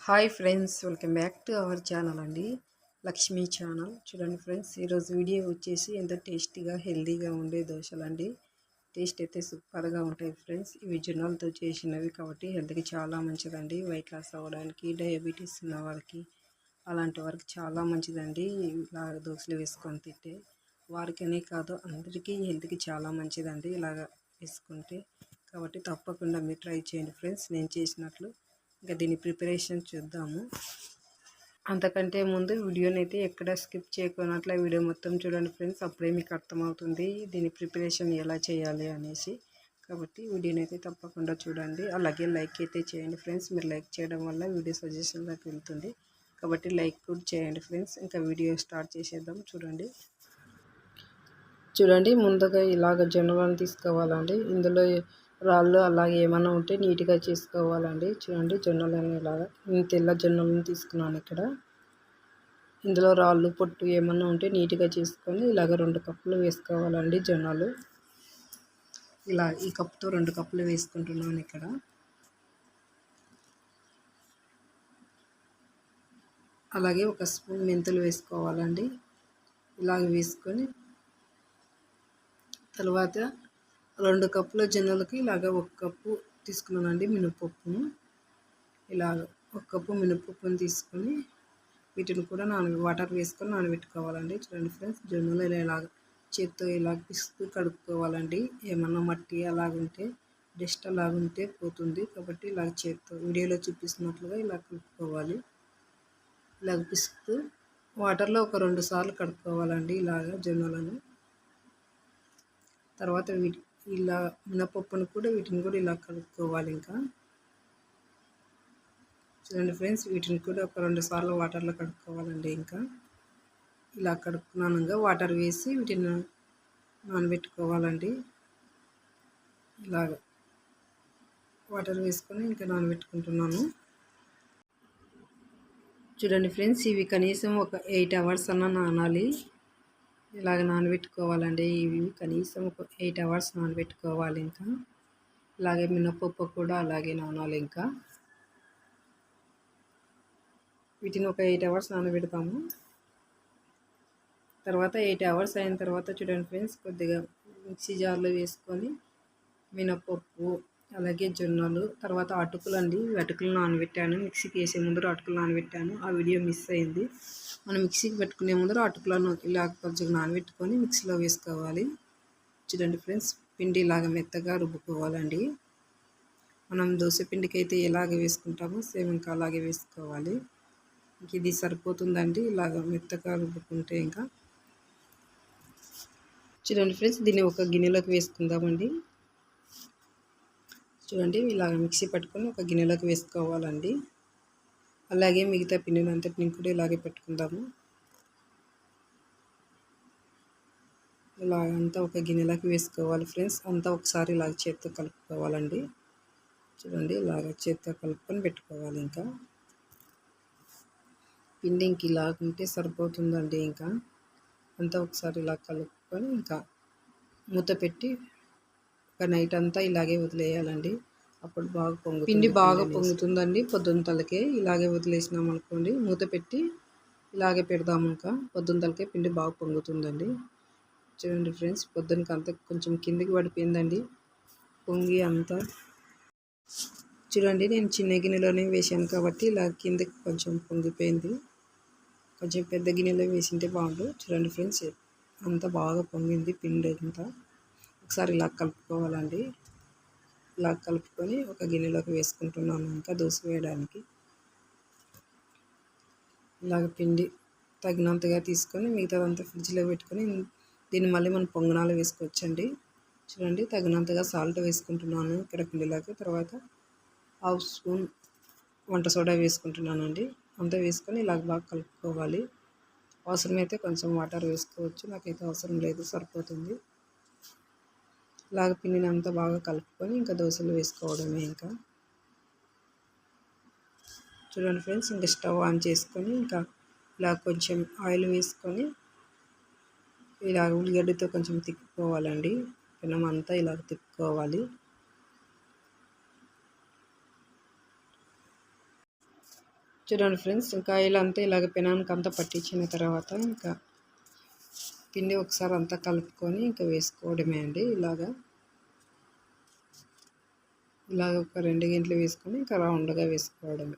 Hi friends, welcome back to our channel అండి, Lakshmi channel. చూడండి friends, ఈరోజు వీడియో వచ్చేసి ఎంతో టేస్టీగా హెల్తీగా ఉండే దోశలు అండి. టేస్ట్ అయితే సూపర్గా ఉంటాయి ఫ్రెండ్స్. ఇవి జొన్నలతో చేసినవి కాబట్టి హెల్త్కి చాలా మంచిదండి. వెయిట్ లాస్ అవ్వడానికి, డయాబెటీస్ ఉన్న వాళ్ళకి అలాంటి వారికి చాలా మంచిదండి. ఇలా దోశలు వేసుకొని తింటే వారికనే కాదు అందరికీ హెల్త్కి చాలా మంచిదండి ఇలాగ వేసుకుంటే. కాబట్టి తప్పకుండా మీరు ట్రై చేయండి ఫ్రెండ్స్, నేను చేసినట్లు. ఇంకా దీని ప్రిపరేషన్ చూద్దాము. అంతకంటే ముందు వీడియోని అయితే ఎక్కడ స్కిప్ చేయకున్నట్లే వీడియో మొత్తం చూడండి ఫ్రెండ్స్, అప్పుడే మీకు అర్థమవుతుంది దీని ప్రిపరేషన్ ఎలా చేయాలి అనేసి. కాబట్టి వీడియోని అయితే తప్పకుండా చూడండి. అలాగే లైక్ అయితే చేయండి ఫ్రెండ్స్, మీరు లైక్ చేయడం వల్ల వీడియో సజెషన్లోకి వెళ్తుంది కాబట్టి లైక్ కూడా చేయండి ఫ్రెండ్స్. ఇంకా వీడియో స్టార్ట్ చేసేద్దాం. చూడండి ముందుగా ఇలాగ జొన్నలను తీసుకోవాలండి. ఇందులో రాళ్ళు అలాగే ఏమన్నా ఉంటే నీట్గా చేసుకోవాలండి. చూడండి జొన్నలను ఇలాగా నేను తెల్ల జొన్నలను తీసుకున్నాను ఇక్కడ. ఇందులో రాళ్ళు పొట్టు ఏమన్నా ఉంటే నీట్గా చేసుకొని ఇలాగ 2 కప్పులు వేసుకోవాలండి జొన్నలు. ఇలా ఈ కప్పుతో 2 కప్పులు వేసుకుంటున్నాను ఇక్కడ. అలాగే 1 స్పూన్ మెంతులు వేసుకోవాలండి. ఇలాగ వేసుకొని తర్వాత 2 కప్పుల జొన్నలకి ఇలాగ 1 కప్పు తీసుకున్నానండి మినపప్పును. ఇలాగ 1 కప్పు మినపప్పును తీసుకొని వీటిని కూడా వాటర్ వేసుకొని నానబెట్టుకోవాలండి. చూడండి ఫ్రెండ్స్, జొన్నలు ఇలాగ చేత్తో ఇలా పిసుకు కడుక్కోవాలండి. ఏమన్నా మట్టి అలాగుంటే డస్ట్ అలాగుంటే పోతుంది కాబట్టి ఇలాగ చేత్తో వీడియోలో చూపిస్తున్నట్లుగా ఇలా కలుపుకోవాలి. ఇలాగ పిసుకుతూ వాటర్లో ఒక 2 సార్లు కడుక్కోవాలండి ఇలాగ జొన్నలను. తర్వాత ఇలా మినపప్పును కూడా వీటిని కూడా ఇలా కలుపుకోవాలి. ఇంకా చూడండి ఫ్రెండ్స్, వీటిని కూడా ఒక 2 సార్లు వాటర్లో కడుక్కోవాలండి. ఇంకా ఇలా కడుక్కున్నాక వాటర్ వేసి వీటిని నానబెట్టుకోవాలండి. ఇలాగ వాటర్ వేసుకొని ఇంకా నానబెట్టుకుంటున్నాను. చూడండి ఫ్రెండ్స్, ఇవి కనీసం ఒక 8 అవర్స్ అన్న నానాలి. ఇలాగ నానబెట్టుకోవాలండి. ఇవి కనీసం ఒక 8 అవర్స్ నానబెట్టుకోవాలి. ఇంకా అలాగే మినపప్పు కూడా అలాగే నానాలి. ఇంకా వీటిని ఒక 8 అవర్స్ నానబెడతాము. తర్వాత 8 అవర్స్ అయిన తర్వాత చూడండి ఫ్రెండ్స్, కొద్దిగా మిక్సీ జార్లో వేసుకొని మినపప్పు అలాగే జొన్నలు తర్వాత అటుకులు అండి. అటుకులు నానబెట్టాను. మిక్సీకి వేసే ముందర అటుకులు నానబెట్టాను, ఆ వీడియో మిస్ అయింది. మనం మిక్సీకి పెట్టుకునే ముందర అటుకులను ఇలా కొంచెం నానబెట్టుకొని మిక్సీలో వేసుకోవాలి. చూడండి ఫ్రెండ్స్, పిండి ఇలాగ మెత్తగా రుబ్బుకోవాలండి. మనం దోశ పిండికి అయితే ఎలాగ వేసుకుంటామో సేమ్ ఇంకా అలాగే వేసుకోవాలి. ఇంక ఇది సరిపోతుందండి ఇలాగ మెత్తగా రుబ్బుకుంటే. ఇంకా చూడండి ఫ్రెండ్స్, దీన్ని ఒక గిన్నెలోకి వేసుకుందామండి. చూడండి ఇలాగ మిక్సీ పట్టుకొని ఒక గిన్నెలోకి వేసుకోవాలండి. అలాగే మిగతా పిండిని అంతటిని కూడా ఇలాగే పెట్టుకుందాము. ఇలాగంతా ఒక గిన్నెలోకి వేసుకోవాలి ఫ్రెండ్స్. అంతా ఒకసారి ఇలాగ చేత్తో కలుపుకోవాలండి. చూడండి ఇలాగ చేత్తో కలుపుకొని పెట్టుకోవాలి. ఇంకా పిండి ఇంక ఇలాగుంటే సరిపోతుందండి. ఇంకా అంతా ఒకసారి ఇలా కలుపుకొని ఇంకా మూత పెట్టి ఒక నైట్ అంతా ఇలాగే వదిలేయాలండి. అప్పుడు బాగా పిండి బాగా పొంగుతుందండి. పొద్దున్న తలకే ఇలాగే వదిలేసినాం అనుకోండి, మూత పెట్టి ఇలాగే పెడదాము. ఇంకా పొద్దున్న తలకే పిండి బాగా పొంగుతుందండి. చూడండి ఫ్రెండ్స్, పొద్దునకి అంతా కొంచెం కిందికి పడిపోయిందండి పొంగి అంతా. చూడండి, నేను చిన్న గిన్నెలోనే వేసాను కాబట్టి ఇలా కిందకి కొంచెం పొంగిపోయింది. కొంచెం పెద్ద గిన్నెలో వేసింటే బాగుండు. చూడండి ఫ్రెండ్స్, అంతా బాగా పొంగింది పిండి అంతా. ఒకసారి ఇలా కలుపుకోవాలండి. ఇలా కలుపుకొని ఒక గిన్నెలోకి వేసుకుంటున్నాను ఇంకా దోశ వేయడానికి. ఇలాగ పిండి తగినంతగా తీసుకొని మిగతాదంతా ఫ్రిడ్జ్లో పెట్టుకొని దీన్ని మళ్ళీ మనం పొంగనాలు వేసుకోవచ్చండి. చూడండి, తగినంతగా సాల్ట్ వేసుకుంటున్నాను ఇక్కడ పిండిలోకి. తర్వాత 1/2 స్పూన్ వంట సోడా వేసుకుంటున్నానండి. అంతా వేసుకొని ఇలాగ బాగా కలుపుకోవాలి. అవసరమైతే కొంచెం వాటర్ వేసుకోవచ్చు, నాకైతే అవసరం లేదు, సరిపోతుంది. ఇలాగ పిండిని అంతా బాగా కలుపుకొని ఇంకా దోశలు వేసుకోవడమే. ఇంకా చూడండి ఫ్రెండ్స్, ఇంకా స్టవ్ ఆన్ చేసుకొని ఇంకా ఇలా కొంచెం ఆయిల్ వేసుకొని ఇలా ఉల్లిగడ్డతో కొంచెం తిప్పుకోవాలండి. పెనం అంతా ఇలా తిప్పుకోవాలి. చూడండి ఫ్రెండ్స్, ఇంకా ఆయిల్ అంతా ఇలాగ పెనానికి అంతా పట్టించిన తర్వాత ఇంకా పిండి ఒకసారి అంతా కలుపుకొని ఇంకా వేసుకోవడమే అండి. ఇలాగ ఒక 2 గంటలు వేసుకొని ఇంకా రౌండ్గా వేసుకోవడమే.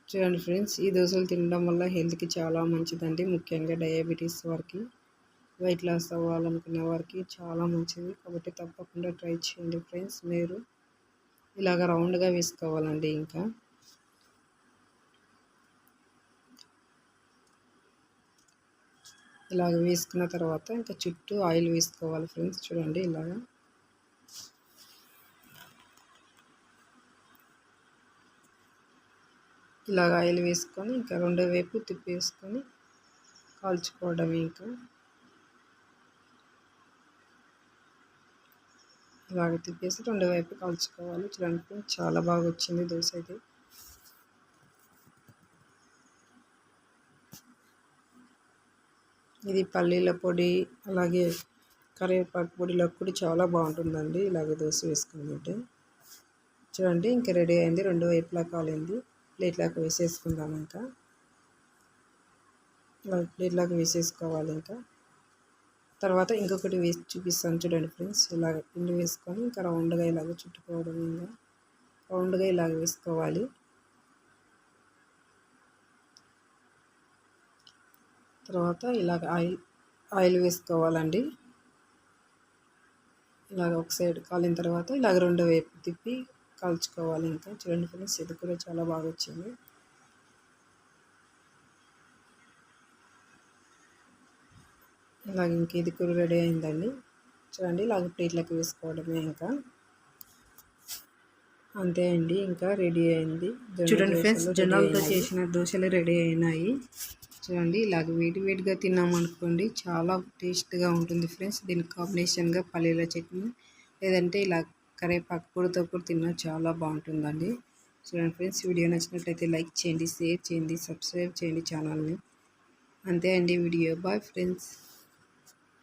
చూడండి ఫ్రెండ్స్, ఈ దోశలు తినడం వల్ల హెల్త్కి చాలా మంచిదండి. ముఖ్యంగా డయాబెటీస్ వారికి, వెయిట్ లాస్ అవ్వాలనుకునే వారికి చాలా మంచిది. కాబట్టి తప్పకుండా ట్రై చేయండి ఫ్రెండ్స్. మీరు ఇలాగ రౌండ్గా వేసుకోవాలండి. ఇంకా ఇలాగ వేసుకున్న తర్వాత ఇంకా చుట్టూ ఆయిల్ వేసుకోవాలి ఫ్రెండ్స్. చూడండి ఇలాగ ఆయిల్ వేసుకొని ఇంకా రెండో వైపు తిప్పేసుకొని కాల్చుకోవడమే. ఇంకా ఇలాగ తిప్పేసి రెండో వైపు కాల్చుకోవాలి. చూడండి చాలా బాగా వచ్చింది దోశ ఇది. ఇది పల్లీల పొడి అలాగే కరివేపాకు పొడిలో కూడా చాలా బాగుంటుందండి ఇలాగ దోశ వేసుకుంటే. చూడండి ఇంకా రెడీ అయింది. రెండు వైపులా కాలింది. ప్లేట్లాగా వేసేసుకుందాం. ఇంకా ప్లేట్లాగా వేసేసుకోవాలి. ఇంకా తర్వాత ఇంకొకటి వేసి చూపిస్తాను చూడండి ఫ్రెండ్స్. ఇలాగ పిండి వేసుకొని ఇంకా రౌండ్గా ఇలాగ చుట్టుకోవడం. ఇంకా రౌండ్గా ఇలాగ వేసుకోవాలి. తర్వాత ఇలాగ ఆయిల్ వేసుకోవాలండి. ఇలాగ ఒక సైడ్ కాలిన తర్వాత ఇలాగ రెండో వైపు తిప్పి కాల్చుకోవాలి. ఇంకా చూడండి ఫ్రెండ్స్, ఇది కూడా చాలా బాగా వచ్చింది. ఇలాగ ఇంక ఇది కూడా రెడీ అయిందండి. చూడండి ఇలాగ ప్లేట్లకు వేసుకోవడమే. ఇంకా అంతే అండి, ఇంకా రెడీ అయింది. చూడండి ఫ్రెండ్స్, జొన్నలతో చేసిన దోశలు రెడీ అయినాయి. చూడండి ఇలాగ వేడిగా తిన్నామనుకోండి చాలా టేస్ట్గా ఉంటుంది ఫ్రెండ్స్. దీనికి కాంబినేషన్గా పల్లీల చట్నీ లేదంటే ఇలా కరివేపాకు పొడితో కూడా తిన్నా చాలా బాగుంటుందండి. చూడండి ఫ్రెండ్స్, వీడియో నచ్చినట్లయితే లైక్ చేయండి, షేర్ చేయండి, సబ్స్క్రైబ్ చేయండి ఛానల్ని. అంతే అండి వీడియో. Bye friends.